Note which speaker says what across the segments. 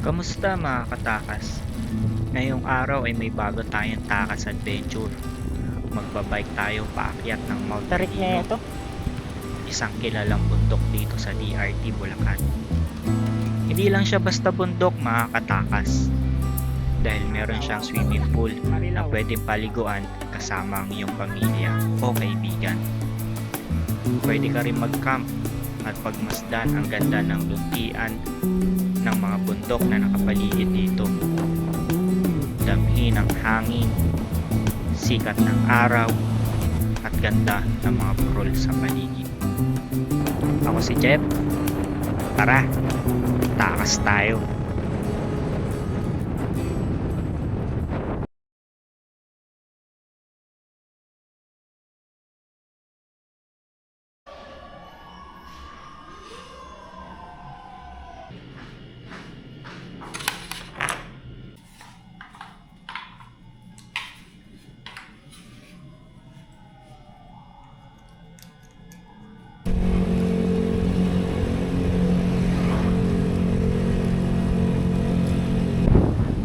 Speaker 1: Kamusta mga katakas? Ngayong araw ay may bago tayong takas adventure. Magbabike tayo paakyat ng Mount
Speaker 2: Tarik na
Speaker 1: Arino,
Speaker 2: ito.
Speaker 1: isang kilalang bundok dito sa DRT Bulacan. Hindi lang siya basta bundok mga katakas, dahil meron siyang swimming pool na pwedeng paliguan kasama ang iyong pamilya o kaibigan. Pwede ka rin mag-camp at pagmasdan ang ganda ng luntian ng mga bundok na nakapaligid dito. Damhi ng hangin, sikat ng araw, at ganda ng mga burol sa paligid. Ako si Jeff. Tara, takas tayo.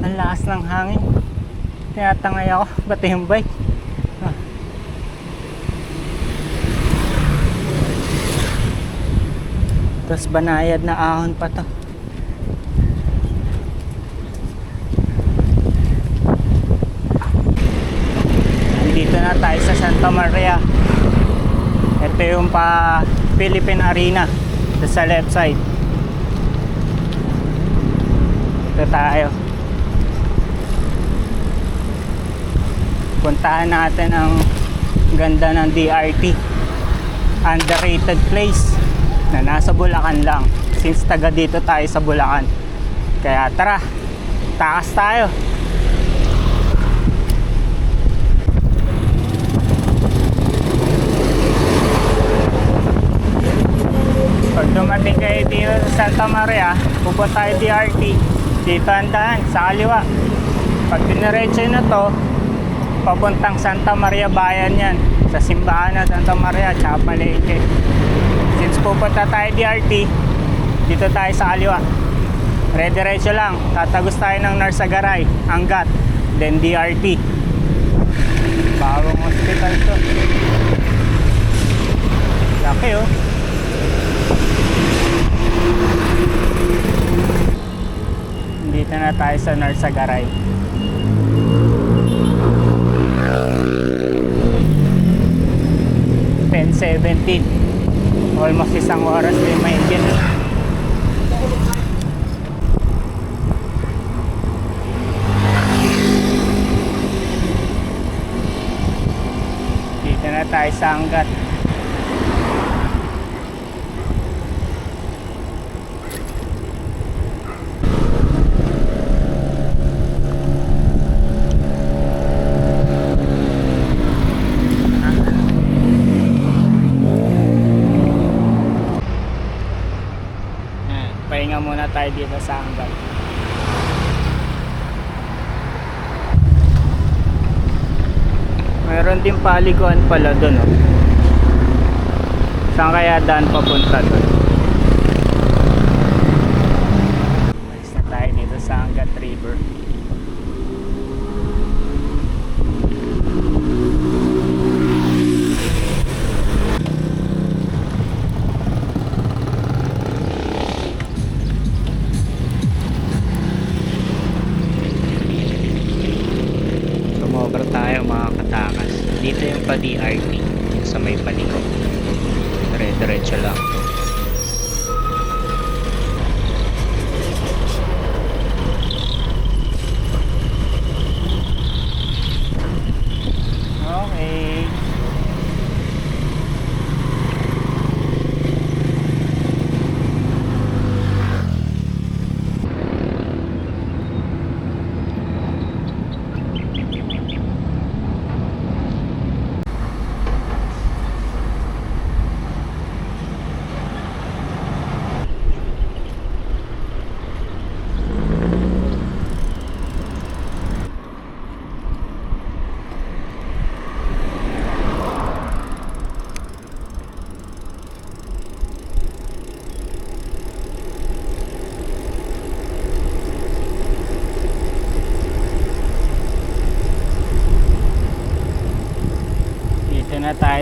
Speaker 2: Ang lakas ng hangin. Tinatangay ako, pati yung bike. Tapos banayad na ahon pa to. Nandito na tayo sa Santa Maria. Ito yung Philippine Arena. Ito sa left side. Ito tayo. Puntahan natin ang ganda ng DRT. Underrated place na nasa Bulacan lang, since taga dito tayo sa Bulacan. Kaya tara, takas tayo. Pag dumating kayo dito sa Santa Maria, pupunta tayo DRT. Dito ang daan, sa kaliwa. Pag diniretso na to, papuntang Santa Maria Bayan yan, sa simbahan ng Santa Maria tsaka Palengke. Since pupunta tayo DRT, dito tayo sa kaliwa, diretso lang, tatagos tayo ng Narsagaray, Angat, then DRT. Bagong hospital to, laki oh. Dito na tayo sa Narsagaray. 10:17, almost isang oras din mahigit. Dito na tayo sa Angat. Pahinga muna tayo dito sa Angat. Mayroon din paliguan pala doon oh. Saan kaya daan papunta doon? Malis na tayo dito sa Angat River.
Speaker 1: Sumobra tayo mga katakas. Dito yung pa-DRT, yung sa may paliko. Diretso lang.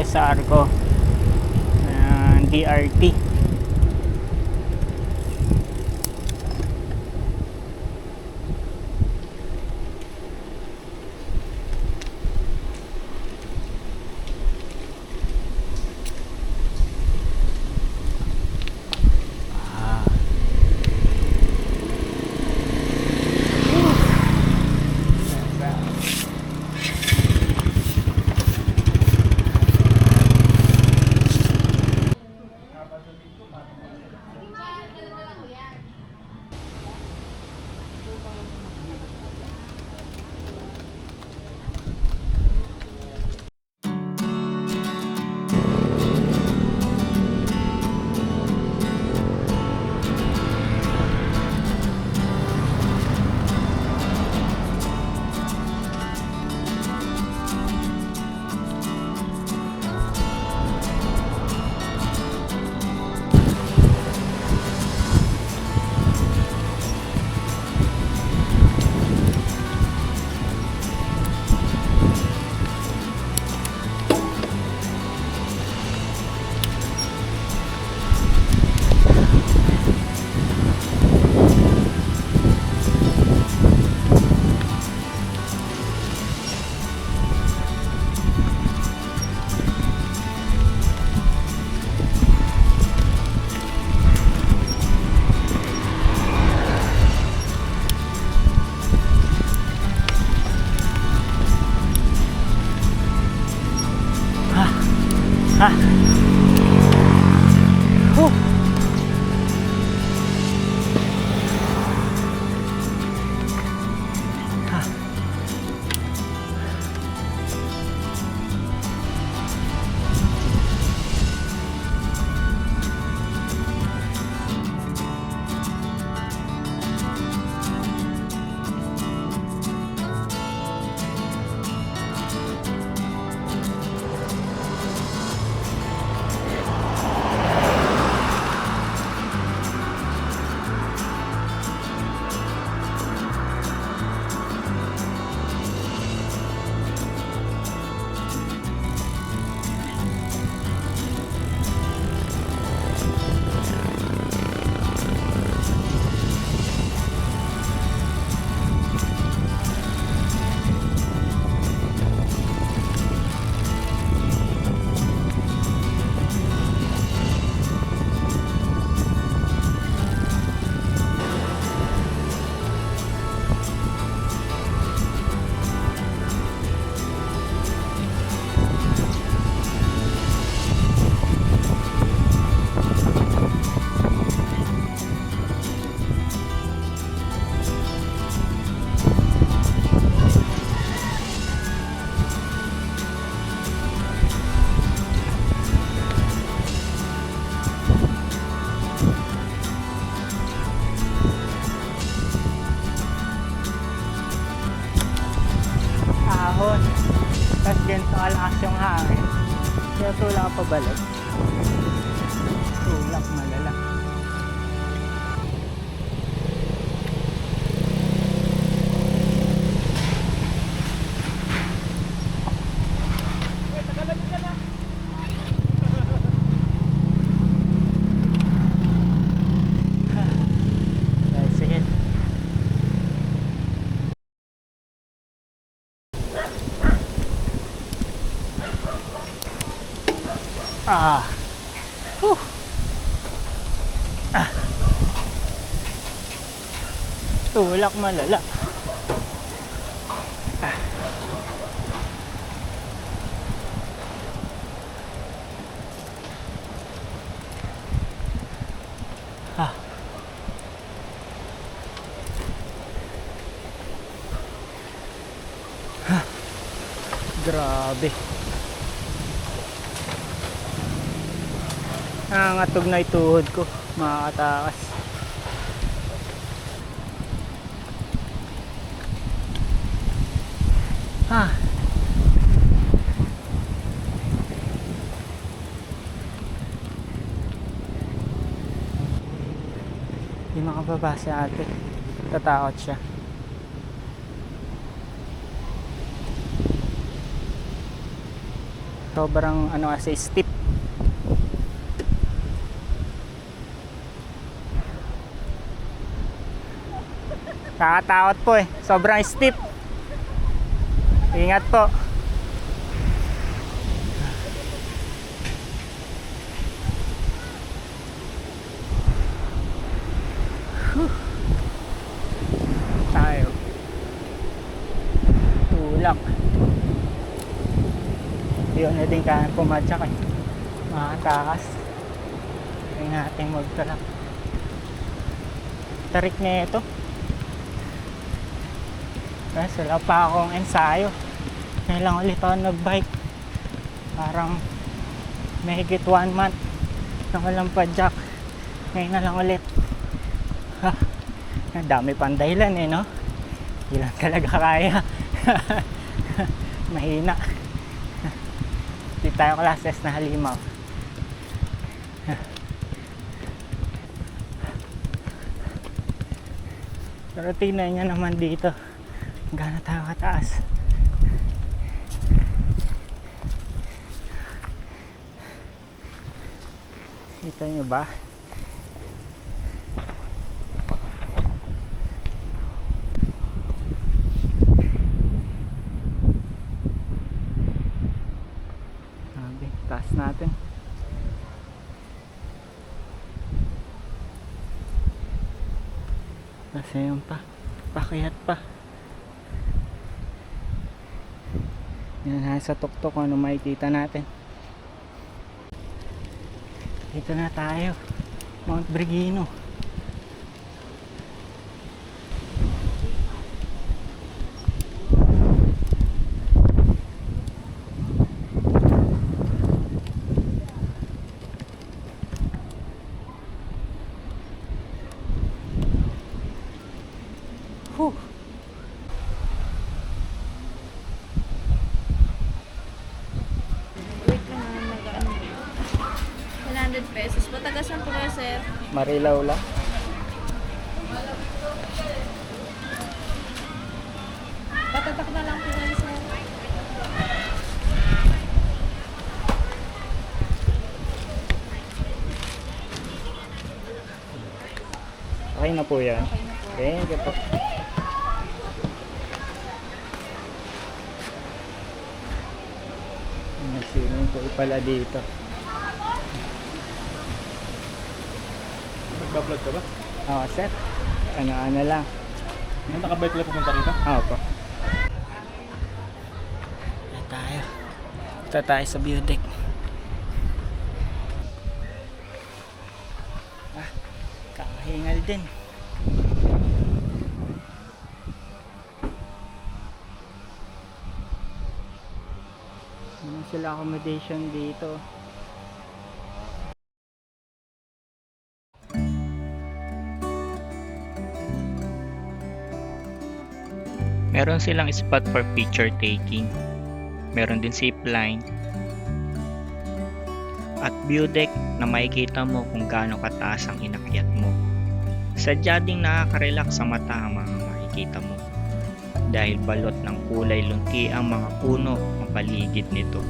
Speaker 2: sa Arco DRT. Ha? Oh. Ha. Ahon. Tapos ganito kalakas yung hangin. Kaya tulak ka pabalik. Tulak malala. Sige. Ah. Ah. Tulak malala. Ah. Ah. Ah. Grabe. Nangangatog na ituhod ko, makakatakas. Ah. Hindi makababa si ate. Tatakot siya. Sobrang ano kasi steep. Nakakatakot po eh. Sobrang steep. Ingat po. Tayo. Tulak. Yun na din kaya pumadyak eh. Makatakas. Kaya natin magtulak. Tarik na ito. Kasi wala pa akong ensayo. Ngayon lang ulit ako nag-bike. Parang mahigit 1 month na walang padyak. Ngayon na lang ulit. Ha, ang dami pang dahilan eh, no? Hindi lang talaga kaya. Mahina. Hindi tayo classes na halimaw. Pero tingnan nyo naman dito. Gano'n tayo kataas. Kita nyo ba? Sabi, taas natin. Kasi yun pa. Pakiyat pa. Yan na sa tuktok kung ano makikita natin. Dito na tayo. Mount Brigino. Whew.
Speaker 3: Wait lang naman mag-ano. 100 pesos. Patagasan po kayo, sir.
Speaker 2: Marilaw lang.
Speaker 3: Patatak na lang po kayo, sir.
Speaker 2: Okay na po yan.
Speaker 3: Okay na po.
Speaker 2: Okay, okay po. May swimming pool pala dito.
Speaker 4: Nagpa-vlog ka ba?
Speaker 2: Oo, sir. Ano lang.
Speaker 4: Nakabike lang pumunta rito?
Speaker 2: Oo po. Ito tayo sa view deck. Kakahingal din. Ano sila accommodation dito?
Speaker 1: Meron silang spot for picture taking. Meron din zipline. At view deck na makikita mo kung gaano kataas ang inakyat mo. Sadya ding nakaka-relax sa mata ang mga makikita mo. Dahil balot ng kulay lunti ang mga puno ang paligid nito.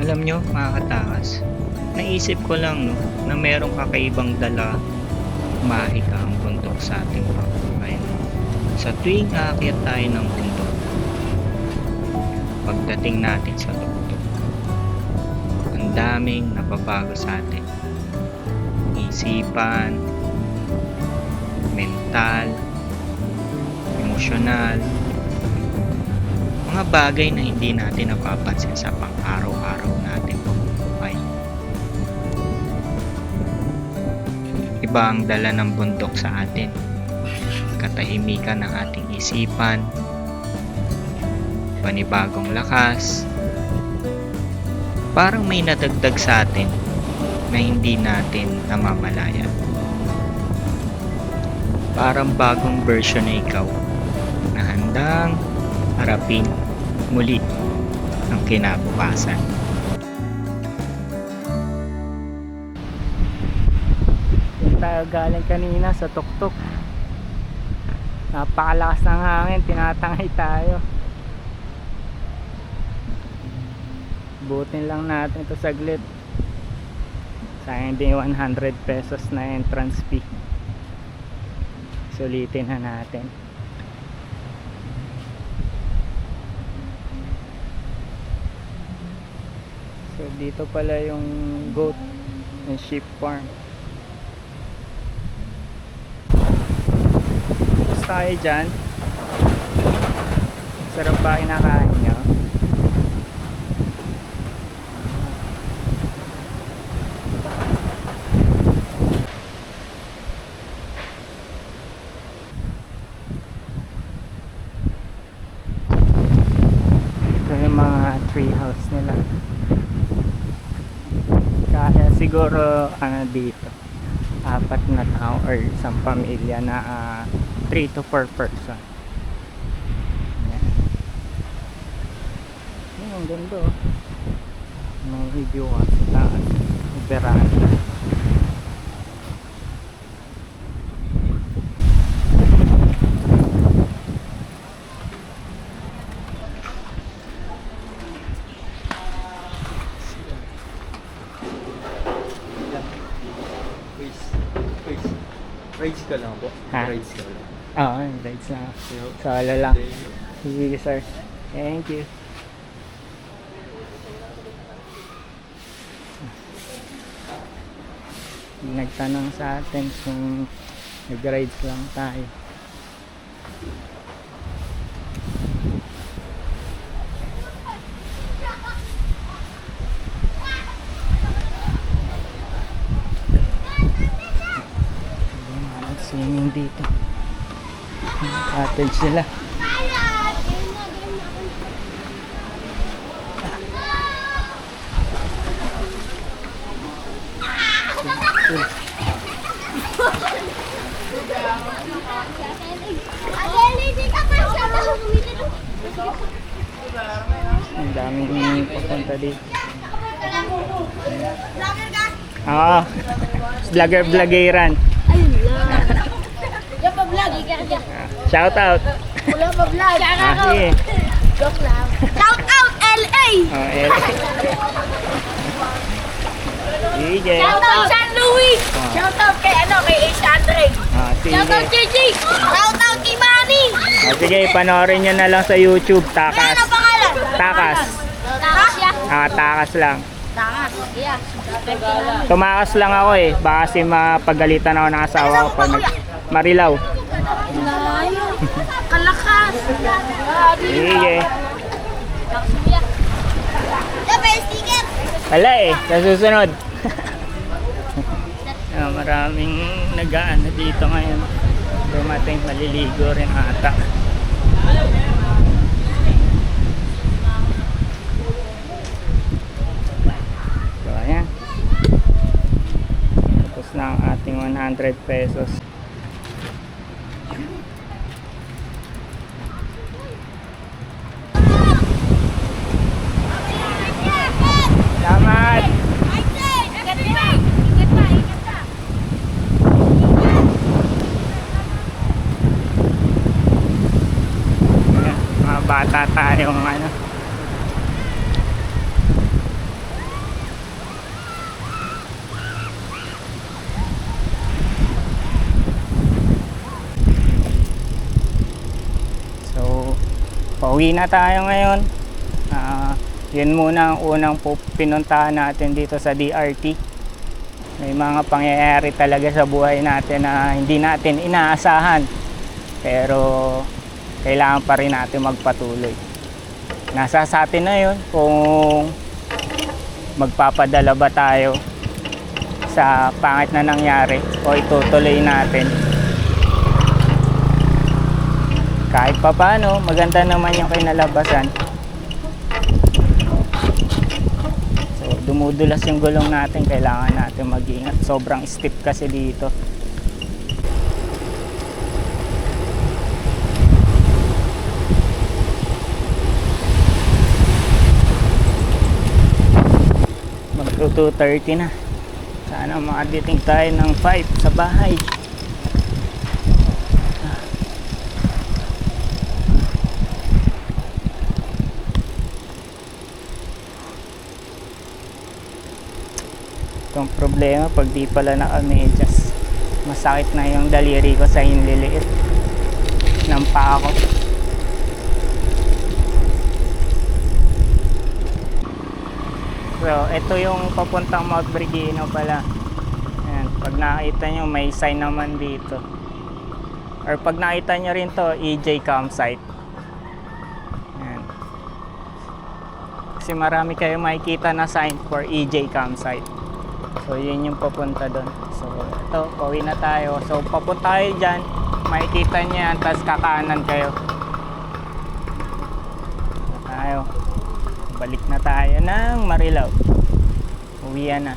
Speaker 1: Alam nyo mga katakas, naisip ko lang no, na merong kakaibang dala mahika ang bundok sa ating pagbuhay. Sa tuwing aakyat tayo ng bundok, pagdating natin sa tuktok, ang daming nababago sa atin. Isipan, mental, emosyonal, mga bagay na hindi natin napapansin sa pang-araw-araw natin pamumuhay. Iba ang dala ng bundok sa atin. Katahimikan ng ating isipan, panibagong lakas, parang may nadagdag sa atin na hindi natin namamalayan. Parang bagong version na ikaw na handang harapin muli ang kinabukasan.
Speaker 2: Tayo galing kanina sa tuktok. Napakalakas ng hangin, tinatangay tayo. Butin lang natin ito saglit. Sayang din 100 pesos na entrance fee. Sulitin na natin. So dito pala yung goat and sheep farm. Tapos tayo dyan. Sarap ba kinakain nyo? Ito yung mga tree house nila. Kaya siguro dito 4 na tao or isang pamilya na 3 to 4 person. Ayan. Ayan, ang ganda oh. May view sa taas, veranda.
Speaker 4: Rides ka lang po.
Speaker 2: Ha?
Speaker 4: Rides ka lang.
Speaker 2: Oo, rides na. Sala lang. Sige sir. Thank you. Nagtanong sa atin kung nag-rides lang tayo. Swimming dito. Cottage sila. Ang daming papunta dito. Oo. Vlogger-vloggeran.
Speaker 3: Yung pa-vlog, ika-ika.
Speaker 2: Shout out.
Speaker 3: Wala pa-vlog.
Speaker 2: Sige.
Speaker 3: Joke lang. Shout out LA!
Speaker 2: Oh, sige.
Speaker 3: Shout out San Luis! Shout out kay kay Ace Andre!
Speaker 2: Sige.
Speaker 3: Shout out JJ! Shout out kay Manny!
Speaker 2: Sige, panoorin nyo na lang sa YouTube. Takas.
Speaker 3: Ano pangalan?
Speaker 2: Takas.
Speaker 3: Takas ya?
Speaker 2: Takas lang.
Speaker 3: Takas. Yeah.
Speaker 2: Tumakas lang ako eh. Baka kasi mapagalitan ako ng asawa ko pag Marilaw.
Speaker 3: Layo. Kalakas.
Speaker 2: Sige.
Speaker 3: Sticker.
Speaker 2: Wala eh. Sa susunod. Maraming nag-aano dito ngayon. Dumating, maliligo rin ata. So ayan. Tapos na ang ating 100 pesos. Salamat! Ayan, mga bata tayong Uwi na tayo ngayon. Yun muna ang unang pinuntahan natin dito sa DRT. May mga pangyayari talaga sa buhay natin na hindi natin inaasahan. Pero kailangan pa rin natin magpatuloy. Nasa sa atin na yun kung magpapadala ba tayo sa pangit na nangyari o itutuloy natin. Kahit pa paano, maganda naman yung kinalabasan. So, dumudulas yung gulong natin, kailangan natin mag-ingat. Sobrang steep kasi dito. Mag 2:30 na. Sana makadating tayo ng 5 sa bahay. Itong problema pag di pala naka-medyas, masakit na yung daliri ko sa hinliliit ng paa ko. So ito yung papuntang Mount Brigino pala. Ayan, pag nakita nyo may sign naman dito, or pag nakita nyo rin to, EJ campsite. Ayan. Kasi marami kayo makikita na sign for EJ campsite. So yun yung papunta doon. So ito, pauwi na tayo. So papunta tayo dyan, makikita nyo yan, tapos kakaanan kayo. Tayo. Balik na tayo ng Marilao. Uwian na.